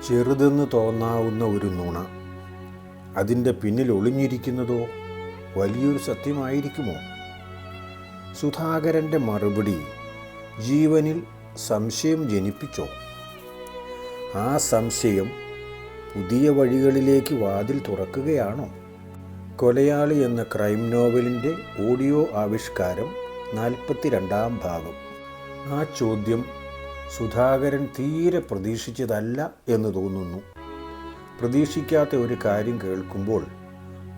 ചെറുതെന്ന് തോന്നാവുന്ന ഒരു നുണ അതിൻ്റെ പിന്നിൽ ഒളിഞ്ഞിരിക്കുന്നതോ വലിയൊരു സത്യമായിരിക്കുമോ? സുധാകരൻ്റെ മറുപടി ജീവനിൽ സംശയം ജനിപ്പിച്ചോ? ആ സംശയം പുതിയ വഴികളിലേക്ക് വാതിൽ തുറക്കുകയാണോ? കൊലയാളി എന്ന ക്രൈം നോവലിൻ്റെ ഓഡിയോ ആവിഷ്കാരം 42-ാം ഭാഗം. ആ ചോദ്യം സുധാകരൻ തീരെ പ്രതീക്ഷിച്ചതല്ല എന്ന് തോന്നുന്നു. പ്രതീക്ഷിക്കാത്ത ഒരു കാര്യം കേൾക്കുമ്പോൾ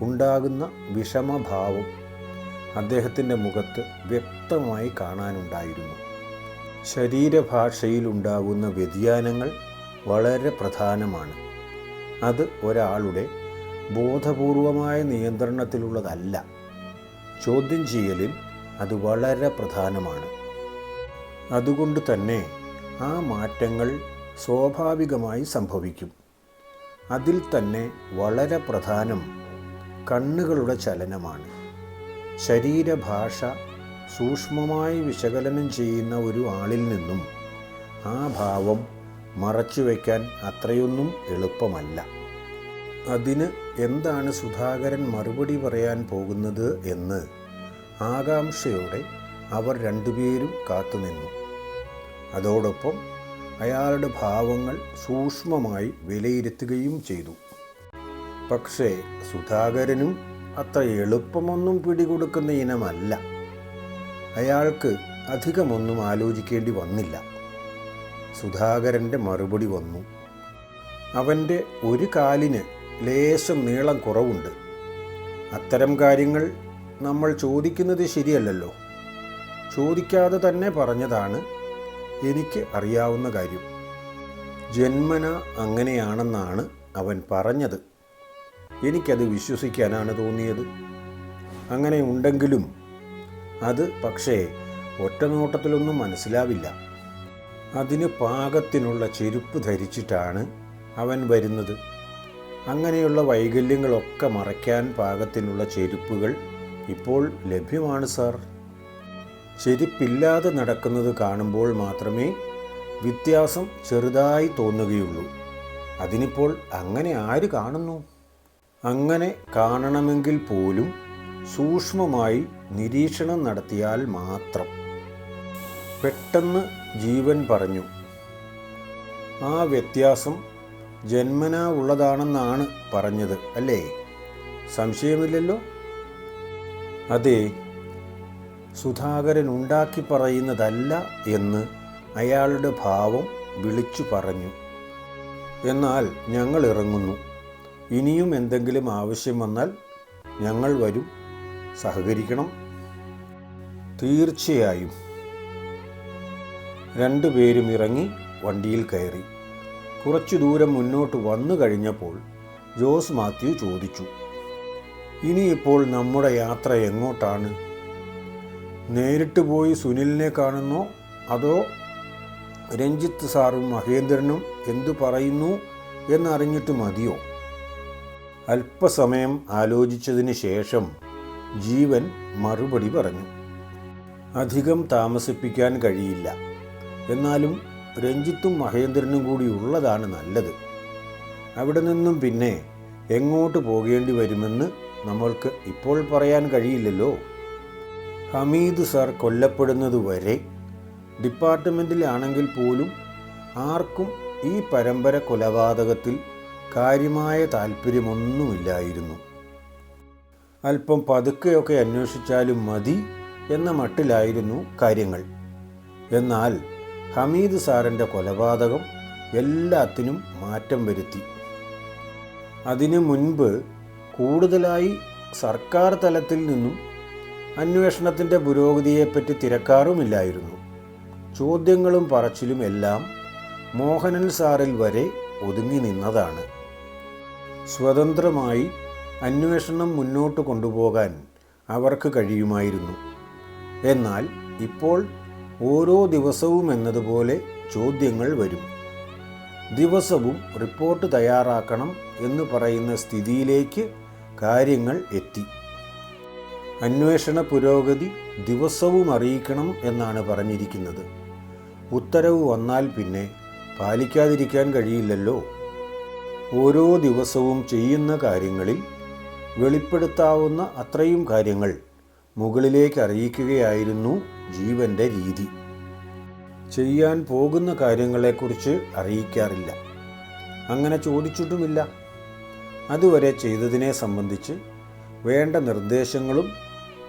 ഉണ്ടാകുന്ന വിഷമഭാവം അദ്ദേഹത്തിൻ്റെ മുഖത്ത് വ്യക്തമായി കാണാനുണ്ടായിരുന്നു. ശരീരഭാഷയിലുണ്ടാകുന്ന വ്യതിയാനങ്ങൾ വളരെ പ്രധാനമാണ്. അത് ഒരാളുടെ ബോധപൂർവമായ നിയന്ത്രണത്തിലുള്ളതല്ല. ചോദ്യം ചെയ്യലിൽ അത് വളരെ പ്രധാനമാണ്. അതുകൊണ്ട് തന്നെ ആ മാറ്റങ്ങൾ സ്വാഭാവികമായി സംഭവിക്കും. അതിൽ തന്നെ വളരെ പ്രധാനം കണ്ണുകളുടെ ചലനമാണ്. ശരീരഭാഷ സൂക്ഷ്മമായി വിശകലനം ചെയ്യുന്ന ഒരു ആളിൽ നിന്നും ആ ഭാവം മറച്ചുവെക്കാൻ അത്രയൊന്നും എളുപ്പമല്ല. അതിന് എന്താണ് സുധാകരൻ മറുപടി പറയാൻ പോകുന്നത് എന്ന് ആകാംക്ഷയോടെ അവർ രണ്ടുപേരും കാത്തുനിന്നു. അതോടൊപ്പം അയാളുടെ ഭാവങ്ങൾ സൂക്ഷ്മമായി വിലയിരുത്തുകയും ചെയ്തു. പക്ഷേ സുധാകരനും അത്ര എളുപ്പമൊന്നും പിടികൊടുക്കുന്ന ഇനമല്ല. അയാൾക്ക് അധികമൊന്നും ആലോചിക്കേണ്ടി വന്നില്ല. സുധാകരൻ്റെ മറുപടി വന്നു. അവൻ്റെ ഒരു കാലിന് ലേശം നീളം കുറവുണ്ട്. അത്തരം കാര്യങ്ങൾ നമ്മൾ ചോദിക്കുന്നത് ശരിയല്ലല്ലോ. ചോദിക്കാതെ തന്നെ പറഞ്ഞതാണ് എനിക്ക് അറിയാവുന്ന കാര്യം. ജന്മന അങ്ങനെയാണെന്നാണ് അവൻ പറഞ്ഞത്. എനിക്കത് വിശ്വസിക്കാനാണ് തോന്നിയത്. അങ്ങനെ ഉണ്ടെങ്കിലും അത് പക്ഷേ ഒറ്റനോട്ടത്തിലൊന്നും മനസ്സിലാവില്ല. അതിന് പാകത്തിനുള്ള ചെരുപ്പ് ധരിച്ചിട്ടാണ് അവൻ വരുന്നത്. അങ്ങനെയുള്ള വൈകല്യങ്ങളൊക്കെ മറയ്ക്കാൻ പാകത്തിനുള്ള ചെരുപ്പുകൾ ഇപ്പോൾ ലഭ്യമാണ് സാർ. ചെരുപ്പില്ലാതെ നടക്കുന്നത് കാണുമ്പോൾ മാത്രമേ വ്യത്യാസം ചെറുതായി തോന്നുകയുള്ളൂ. അതിനിപ്പോൾ അങ്ങനെ ആര് കാണുന്നു? അങ്ങനെ കാണണമെങ്കിൽ പോലും സൂക്ഷ്മമായി നിരീക്ഷണം നടത്തിയാൽ മാത്രം. പെട്ടെന്ന് ജീവൻ പറഞ്ഞു, ആ വ്യത്യാസം ജന്മനാ ഉള്ളതാണെന്നാണ് പറഞ്ഞത് അല്ലേ? സംശയമില്ലല്ലോ? അതെ, സുധാകരൻ ഉണ്ടാക്കി പറയുന്നതല്ല എന്ന് അയാളുടെ ഭാവം വിളിച്ചു പറഞ്ഞു. എന്നാൽ ഞങ്ങൾ ഇറങ്ങുന്നു. ഇനിയും എന്തെങ്കിലും ആവശ്യം വന്നാൽ ഞങ്ങൾ വരും. സഹകരിക്കണം. തീർച്ചയായും. രണ്ടുപേരും ഇറങ്ങി വണ്ടിയിൽ കയറി. കുറച്ചു ദൂരം മുന്നോട്ട് വന്നു കഴിഞ്ഞപ്പോൾ ജോസ് മാത്യു ചോദിച്ചു, ഇനിയിപ്പോൾ നമ്മുടെ യാത്ര എങ്ങോട്ടാണ്? നേരിട്ട് പോയി സുനിലിനെ കാണുന്നോ അതോ രഞ്ജിത്ത് സാറും മഹേന്ദ്രനും എന്തു പറയുന്നു എന്നറിഞ്ഞിട്ട് മതിയോ? അല്പസമയം ആലോചിച്ചതിന് ശേഷം ജീവൻ മറുപടി പറഞ്ഞു, അധികം താമസിപ്പിക്കാൻ കഴിയില്ല. എന്നാലും രഞ്ജിത്തും മഹേന്ദ്രനും കൂടി ഉള്ളതാണ് നല്ലത്. അവിടെ നിന്നും പിന്നെ എങ്ങോട്ട് പോകേണ്ടി വരുമെന്ന് നമ്മൾക്ക് ഇപ്പോൾ പറയാൻ കഴിയില്ലല്ലോ. ഹമീദ് സാർ കൊല്ലപ്പെടുന്നതുവരെ ഡിപ്പാർട്ട്മെൻറ്റിലാണെങ്കിൽ പോലും ആർക്കും ഈ പരമ്പര കൊലപാതകത്തിൽ കാര്യമായ താല്പര്യമൊന്നുമില്ലായിരുന്നു. അല്പം പതുക്കെയൊക്കെ അന്വേഷിച്ചാലും മതി എന്ന മട്ടിലായിരുന്നു കാര്യങ്ങൾ. എന്നാൽ ഹമീദ് സാറിൻ്റെ കൊലപാതകം എല്ലാത്തിനും മാറ്റം വരുത്തി. അതിനു മുൻപ് കൂടുതലായി സർക്കാർ തലത്തിൽ നിന്നും അന്വേഷണത്തിൻ്റെ പുരോഗതിയെപ്പറ്റി തിരക്കാറുമില്ലായിരുന്നു. ചോദ്യങ്ങളും പറച്ചിലും എല്ലാം മോഹനൻ സാറിൽ വരെ ഒതുങ്ങി നിന്നതാണ്. സ്വതന്ത്രമായി അന്വേഷണം മുന്നോട്ട് കൊണ്ടുപോകാൻ അവർക്ക് കഴിയുമായിരുന്നു. എന്നാൽ ഇപ്പോൾ ഓരോ ദിവസവും എന്നതുപോലെ ചോദ്യങ്ങൾ വരും. ദിവസവും റിപ്പോർട്ട് തയ്യാറാക്കണം എന്ന് പറയുന്ന സ്ഥിതിയിലേക്ക് കാര്യങ്ങൾ എത്തി. അന്വേഷണ പുരോഗതി ദിവസവും അറിയിക്കണം എന്നാണ് പറഞ്ഞിരിക്കുന്നത്. ഉത്തരവ് വന്നാൽ പിന്നെ പാലിക്കാതിരിക്കാൻ കഴിയില്ലല്ലോ. ഓരോ ദിവസവും ചെയ്യുന്ന കാര്യങ്ങളിൽ വെളിപ്പെടുത്താവുന്ന അത്രയും കാര്യങ്ങൾ മുകളിലേക്ക് അറിയിക്കുകയായിരുന്നു ജീവൻ്റെ രീതി. ചെയ്യാൻ പോകുന്ന കാര്യങ്ങളെക്കുറിച്ച് അറിയിക്കാറില്ല. അങ്ങനെ ചോദിച്ചിട്ടുമില്ല. അതുവരെ ചെയ്തതിനെ സംബന്ധിച്ച് വേണ്ട നിർദ്ദേശങ്ങളും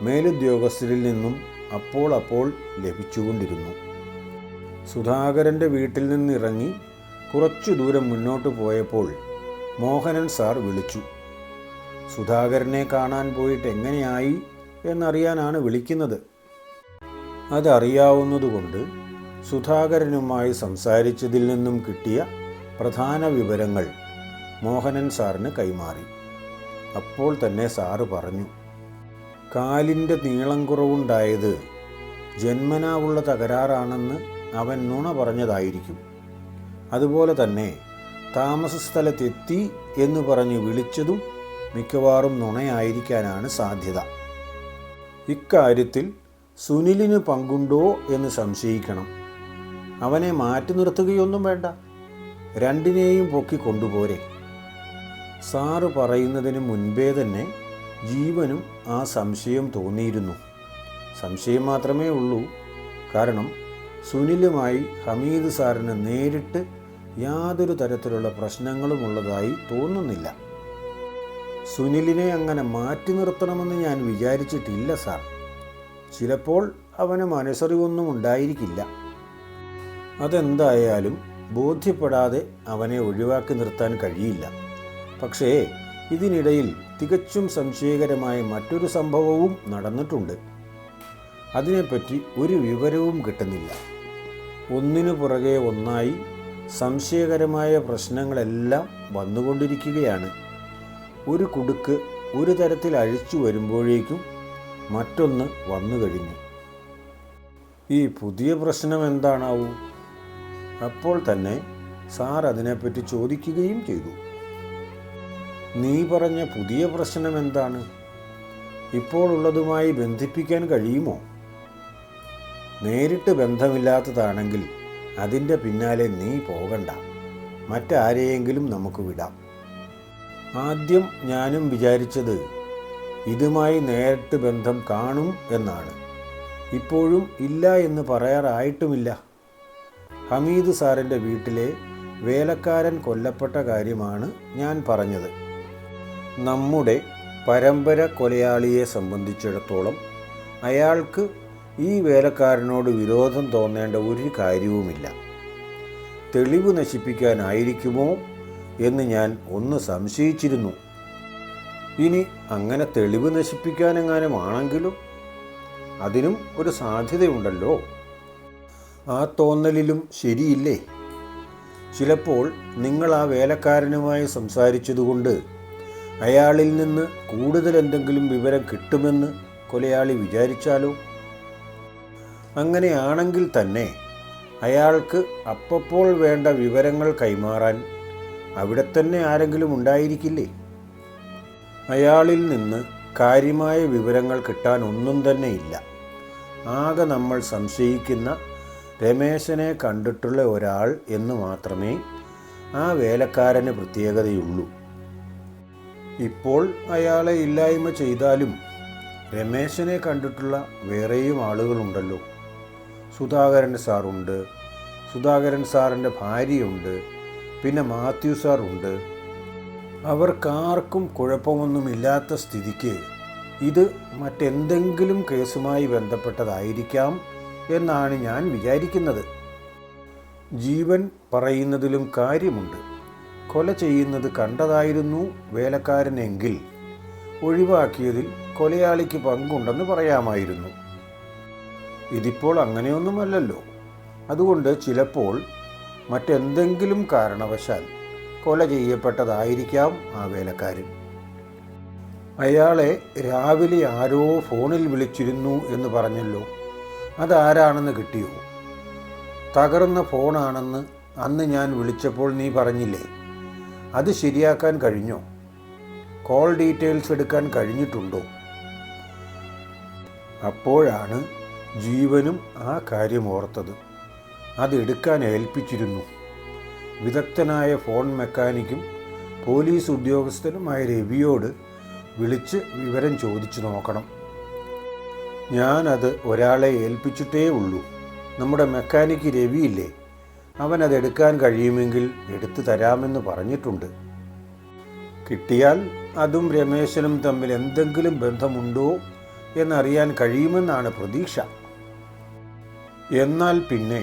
മേലുദ്യോഗസ്ഥരിൽ നിന്നും അപ്പോൾ ലഭിച്ചുകൊണ്ടിരുന്നു. സുധാകരൻ്റെ വീട്ടിൽ നിന്നിറങ്ങി കുറച്ചു ദൂരം മുന്നോട്ട് പോയപ്പോൾ മോഹനൻ സാർ വിളിച്ചു. സുധാകരനെ കാണാൻ പോയിട്ട് എങ്ങനെയായി എന്നറിയാനാണ് വിളിക്കുന്നത്. അതറിയാവുന്നതുകൊണ്ട് സുധാകരനുമായി സംസാരിച്ചതിൽ നിന്നും കിട്ടിയ പ്രധാന വിവരങ്ങൾ മോഹനൻ സാറിന് കൈമാറി. അപ്പോൾ തന്നെ സാറ് പറഞ്ഞു, കാലിൻ്റെ നീളം കുറവുണ്ടായത് ജന്മനാ ഉള്ള തകരാറാണെന്ന് അവൻ നുണ പറഞ്ഞതായിരിക്കും. അതുപോലെ തന്നെ താമസ സ്ഥലത്തെത്തി എന്ന് പറഞ്ഞ് വിളിച്ചതും മിക്കവാറും നുണയായിരിക്കാനാണ് സാധ്യത. ഇക്കാര്യത്തിൽ സുനിലിന് പങ്കുണ്ടോ എന്ന് സംശയിക്കണം. അവനെ മാറ്റി നിർത്തുകയൊന്നും വേണ്ട, രണ്ടിനെയും പൊക്കി കൊണ്ടുപോരെ. സാറ് പറയുന്നതിന് മുൻപേ തന്നെ ജീവനും ആ സംശയം തോന്നിയിരുന്നു. സംശയം മാത്രമേ ഉള്ളൂ. കാരണം സുനിലുമായി ഹമീദ് സാറിന് നേരിട്ട് യാതൊരു തരത്തിലുള്ള പ്രശ്നങ്ങളുമുള്ളതായി തോന്നുന്നില്ല. സുനിലിനെ അങ്ങനെ മാറ്റി നിർത്തണമെന്ന് ഞാൻ വിചാരിച്ചിട്ടില്ല സാർ. ചിലപ്പോൾ അവന് മനസ്സറിവൊന്നും ഉണ്ടായിരിക്കില്ല. അതെന്തായാലും ബോധ്യപ്പെടാതെ അവനെ ഒഴിവാക്കി നിർത്താൻ കഴിയില്ല. പക്ഷേ ഇതിനിടയിൽ തികച്ചും സംശയകരമായ മറ്റൊരു സംഭവവും നടന്നിട്ടുണ്ട്. അതിനെപ്പറ്റി ഒരു വിവരവും കിട്ടുന്നില്ല. ഒന്നിനു പുറകെ ഒന്നായി സംശയകരമായ പ്രശ്നങ്ങളെല്ലാം വന്നുകൊണ്ടിരിക്കുകയാണ്. ഒരു കുടുക്ക് ഒരു തരത്തിൽ അഴിച്ചു വരുമ്പോഴേക്കും മറ്റൊന്ന് വന്നു കഴിഞ്ഞു. ഈ പുതിയ പ്രശ്നം എന്താണാവും? അപ്പോൾ തന്നെ സാർ അതിനെപ്പറ്റി ചോദിക്കുകയും ചെയ്തു. നീ പറഞ്ഞ പുതിയ പ്രശ്നം എന്താണ്? ഇപ്പോൾ ഉള്ളതുമായി ബന്ധിപ്പിക്കാൻ കഴിയുമോ? നേരിട്ട് ബന്ധമില്ലാത്തതാണെങ്കിൽ അതിൻ്റെ പിന്നാലെ നീ പോകണ്ട. മറ്റാരെയെങ്കിലും നമുക്ക് വിടാം. ആദ്യം ഞാനും വിചാരിച്ചത് ഇതുമായി നേരിട്ട് ബന്ധം കാണും എന്നാണ്. ഇപ്പോഴും ഇല്ല എന്ന് പറയാറായിട്ടുമില്ല. ഹമീദ് സാറിൻ്റെ വീട്ടിലെ വേലക്കാരൻ കൊല്ലപ്പെട്ട കാര്യമാണ് ഞാൻ പറഞ്ഞത്. നമ്മുടെ പരമ്പര കൊലയാളിയെ സംബന്ധിച്ചിടത്തോളം അയാൾക്ക് ഈ വേലക്കാരനോട് വിരോധം തോന്നേണ്ട ഒരു കാര്യവുമില്ല. തെളിവ് നശിപ്പിക്കാനായിരിക്കുമോ എന്ന് ഞാൻ ഒന്ന് സംശയിച്ചിരുന്നു. ഇനി അങ്ങനെ തെളിവ് നശിപ്പിക്കാനെങ്ങാനുമാണെങ്കിലും അതിനും ഒരു സാധ്യതയുണ്ടല്ലോ. ആ തോന്നലിലും ശരിയില്ലേ? ചിലപ്പോൾ നിങ്ങൾ ആ വേലക്കാരനുമായി സംസാരിച്ചതുകൊണ്ട് അയാളിൽ നിന്ന് കൂടുതൽ എന്തെങ്കിലും വിവരം കിട്ടുമെന്ന് കൊലയാളി വിചാരിച്ചാലോ? അങ്ങനെയാണെങ്കിൽ തന്നെ അയാൾക്ക് അപ്പോൾ വേണ്ട വിവരങ്ങൾ കൈമാറാൻ അവിടെ തന്നെ ആരെങ്കിലും ഉണ്ടായിരിക്കില്ലേ? അയാളിൽ നിന്ന് കാര്യമായ വിവരങ്ങൾ കിട്ടാൻ ഒന്നും തന്നെ ഇല്ല. ആകെ നമ്മൾ സംശയിക്കുന്ന രമേശനെ കണ്ടിട്ടുള്ള ഒരാൾ എന്ന് മാത്രമേ ആ വേലക്കാരന് പ്രത്യേകതയുള്ളൂ. ഇപ്പോൾ അയാളെ ഇല്ലായ്മ ചെയ്താലും രമേശനെ കണ്ടിട്ടുള്ള വേറെയും ആളുകളുണ്ടല്ലോ. സുധാകരൻ സാറുണ്ട്, സുധാകരൻ സാറിൻ്റെ ഭാര്യയുണ്ട്, പിന്നെ മാത്യു സാറുണ്ട്. അവർക്കാർക്കും കുഴപ്പമൊന്നുമില്ലാത്ത സ്ഥിതിക്ക് ഇത് മറ്റെന്തെങ്കിലും കേസുമായി ബന്ധപ്പെട്ടതായിരിക്കാം എന്നാണ് ഞാൻ വിചാരിക്കുന്നത്. ജീവൻ പറയുന്നതിലും കാര്യമുണ്ട്. കൊല ചെയ്യുന്നത് കണ്ടതായിരുന്നു വേലക്കാരനെങ്കിൽ ഒഴിവാക്കിയതിൽ കൊലയാളിക്ക് പങ്കുണ്ടെന്ന് പറയാമായിരുന്നു. ഇതിപ്പോൾ അങ്ങനെയൊന്നുമല്ലല്ലോ. അതുകൊണ്ട് ചിലപ്പോൾ മറ്റെന്തെങ്കിലും കാരണവശാൽ കൊല ചെയ്യപ്പെട്ടതായിരിക്കാം ആ വേലക്കാരൻ. അയാളെ രാവിലെ ആരോ ഫോണിൽ വിളിച്ചിരുന്നു എന്ന് പറഞ്ഞല്ലോ. അതാരാണെന്ന് കിട്ടിയോ? തകർന്ന ഫോണാണെന്ന് അന്ന് ഞാൻ വിളിച്ചപ്പോൾ നീ പറഞ്ഞില്ലേ? അത് ശരിയാക്കാൻ കഴിഞ്ഞോ? കോൾ ഡീറ്റെയിൽസ് എടുക്കാൻ കഴിഞ്ഞിട്ടുണ്ടോ? അപ്പോഴാണ് ജീവനും ആ കാര്യം ഓർത്തത്. അതെടുക്കാൻ ഏൽപ്പിച്ചിരുന്നു. വിദഗ്ധനായ ഫോൺ മെക്കാനിക്കും പോലീസ് ഉദ്യോഗസ്ഥനുമായ രവിയോട് വിളിച്ച് വിവരം ചോദിച്ചു നോക്കണം. ഞാനത് ഒരാളെ ഏൽപ്പിച്ചിട്ടേ ഉള്ളൂ. നമ്മുടെ മെക്കാനിക്ക് രവിയില്ലേ, അവനതെടുക്കാൻ കഴിയുമെങ്കിൽ എടുത്തു തരാമെന്ന് പറഞ്ഞിട്ടുണ്ട്. കിട്ടിയാൽ അതും രമേശനും തമ്മിൽ എന്തെങ്കിലും ബന്ധമുണ്ടോ എന്നറിയാൻ കഴിയുമെന്നാണ് പ്രതീക്ഷ. എന്നാൽ പിന്നെ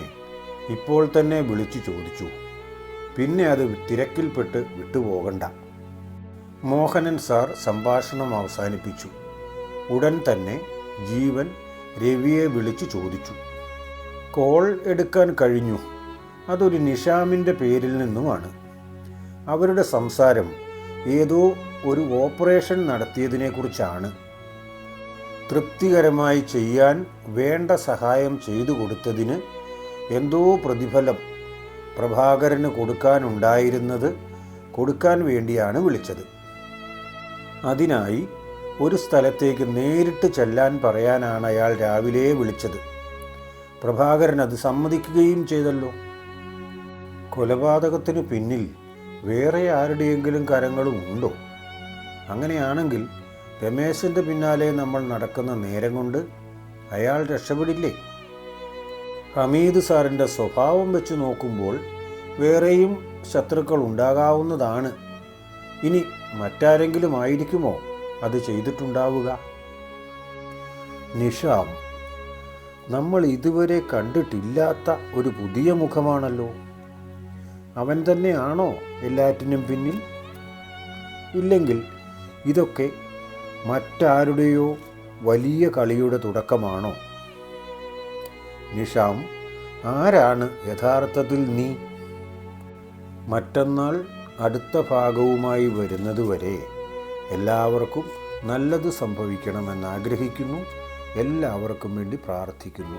ഇപ്പോൾ തന്നെ വിളിച്ചു ചോദിച്ചു. പിന്നെ അത് തിരക്കിൽപ്പെട്ട് വിട്ടുപോകണ്ട. മോഹനൻ സാർ സംഭാഷണം അവസാനിപ്പിച്ചു. ഉടൻ തന്നെ ജീവൻ രവിയെ വിളിച്ചു ചോദിച്ചു. കോൾ എടുക്കാൻ കഴിഞ്ഞു. അതൊരു നിഷാമിൻ്റെ പേരിൽ നിന്നുമാണ്. അവരുടെ സംസാരം ഏതോ ഒരു ഓപ്പറേഷൻ നടത്തിയതിനെക്കുറിച്ചാണ്. തൃപ്തികരമായി ചെയ്യാൻ വേണ്ട സഹായം ചെയ്തു കൊടുത്തതിന് എന്തോ പ്രതിഫലം പ്രഭാകരന് കൊടുക്കാനുണ്ടായിരുന്നത് കൊടുക്കാൻ വേണ്ടിയാണ് വിളിച്ചത്. അതിനായി ഒരു സ്ഥലത്തേക്ക് നേരിട്ട് ചെല്ലാൻ പറയാനാണ് അയാൾ രാവിലെ വിളിച്ചത്. പ്രഭാകരൻ അത് സമ്മതിക്കുകയും ചെയ്തല്ലോ. കൊലപാതകത്തിന് പിന്നിൽ വേറെ ആരുടെയെങ്കിലും കരങ്ങളും ഉണ്ടോ? അങ്ങനെയാണെങ്കിൽ രമേശൻ്റെ പിന്നാലെ നമ്മൾ നടക്കുന്ന നേരം കൊണ്ട് അയാൾ രക്ഷപ്പെടില്ലേ? ഹമീദ് സാറിൻ്റെ സ്വഭാവം വെച്ച് നോക്കുമ്പോൾ വേറെയും ശത്രുക്കൾ ഉണ്ടാകാവുന്നതാണ്. ഇനി മറ്റാരെങ്കിലും ആയിരിക്കുമോ അത് ചെയ്തിട്ടുണ്ടാവുക? നിഷാം നമ്മൾ ഇതുവരെ കണ്ടിട്ടില്ലാത്ത ഒരു പുതിയ മുഖമാണല്ലോ. അവൻ തന്നെയാണോ എല്ലാറ്റിനും പിന്നിൽ? ഇല്ലെങ്കിൽ ഇതൊക്കെ മറ്റാരുടെയോ വലിയ കളിയുടെ തുടക്കമാണോ? നിഷാം, ആരാണ് യഥാർത്ഥത്തിൽ നീ? മറ്റന്നാൾ അടുത്ത ഭാഗവുമായി വരുന്നതുവരെ എല്ലാവർക്കും നല്ലത് സംഭവിക്കണമെന്ന് ആഗ്രഹിക്കുന്നു. എല്ലാവർക്കും വേണ്ടി പ്രാർത്ഥിക്കുന്നു.